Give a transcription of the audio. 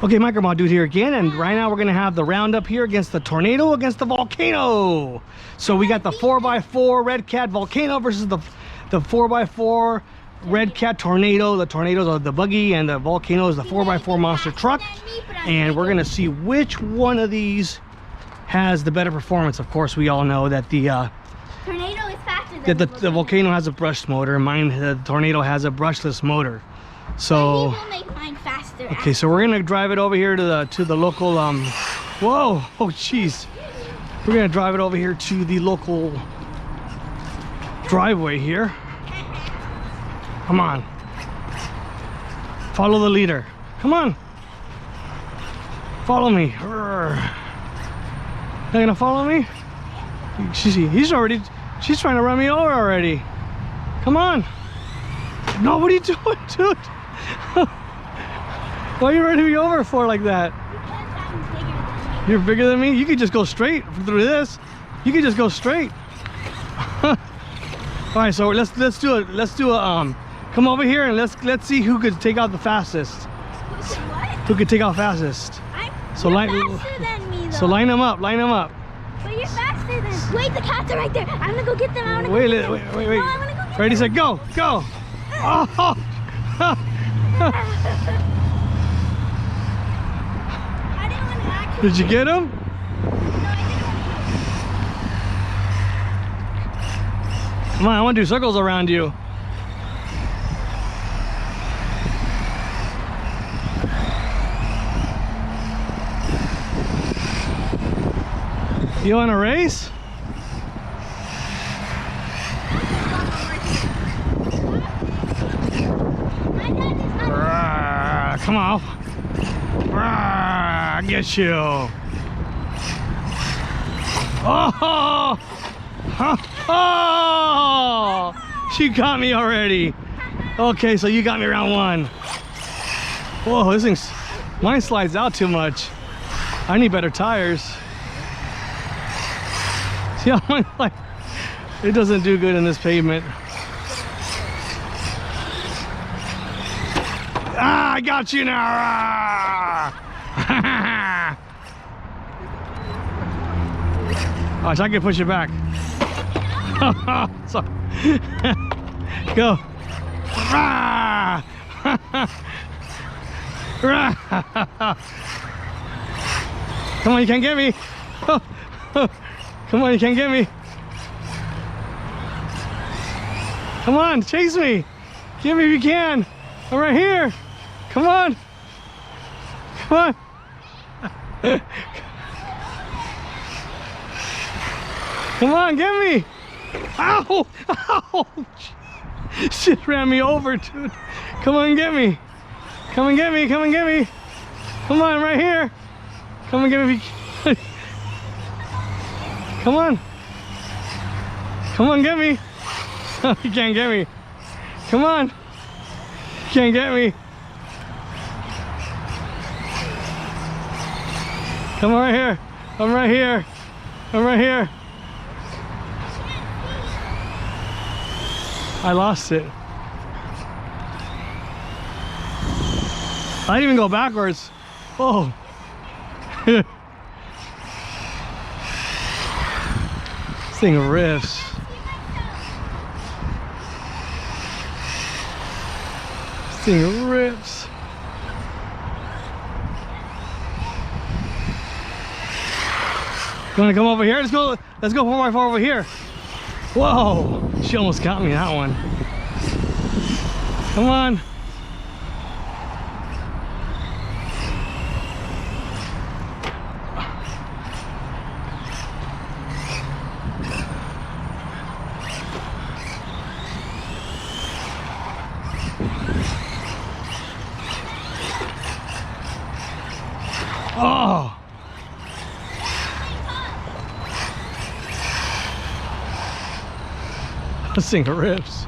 Okay, Micromod Dude here again, and right now we're gonna have the roundup here against the tornado against the volcano. So we got the 4x4 Redcat Volcano versus the 4x4 Redcat Tornado. The tornadoes are the buggy and the volcano is the 4x4 monster truck. And we're gonna see which one of these has the better performance. Of course, we all know that the tornado is faster than the volcano has a brushed motor. The tornado has a brushless motor. So he will make mine faster. okay, so we're gonna drive it over here to the local whoa, oh jeez, we're gonna drive it over here to the local driveway here. Come on, follow the leader. Come on, follow me. Not gonna follow me? She's trying to run me over already. Come on. No, what are you doing, dude? Why are you running me over for like that? Because I'm bigger than you. You're bigger than me? You could just go straight through this. You could just go straight. All right, so let's do it. Let's do a come over here and let's see who could take out the fastest. What? Who could take out fastest? You're faster than me, though. So line them up. Line them up. But you're faster than. Wait, the cats are right there. I'm gonna go get them. I'm gonna Wait. No, I'm gonna go get Ready, them. set, go, go. Oh. I didn't want to actually. Did you get him? No, I didn't want Come on, I want to do circles around you. You want a race? Come on. I get you. Oh! Oh! She got me already. Okay, so you got me round one. Whoa, this thing's, mine slides out too much. I need better tires. See how mine, like, it doesn't do good in this pavement. Ah, I got you now. Ah. Watch, I can push it back. So, go. Ah. Come on, you can't get me. Come on, you can't get me. Come on, chase me. Get me if you can. I'm right here. Come on. Come on. Come on, get me. Ow. Ow. Shit ran me over, dude. Come on, get me. Come and get me. Come and get me. Come on, I'm right here. Come and get me if you can. Come on. Come on, get me. You can't get me. Come on. You can't get me. Come on right here. I'm right here. I'm right here. I lost it. I didn't even go backwards. Oh. This thing rips. This thing rips. You wanna come over here? Let's go 4x4 over here. Whoa, she almost got me that one. Come on. Oh. This thing rips.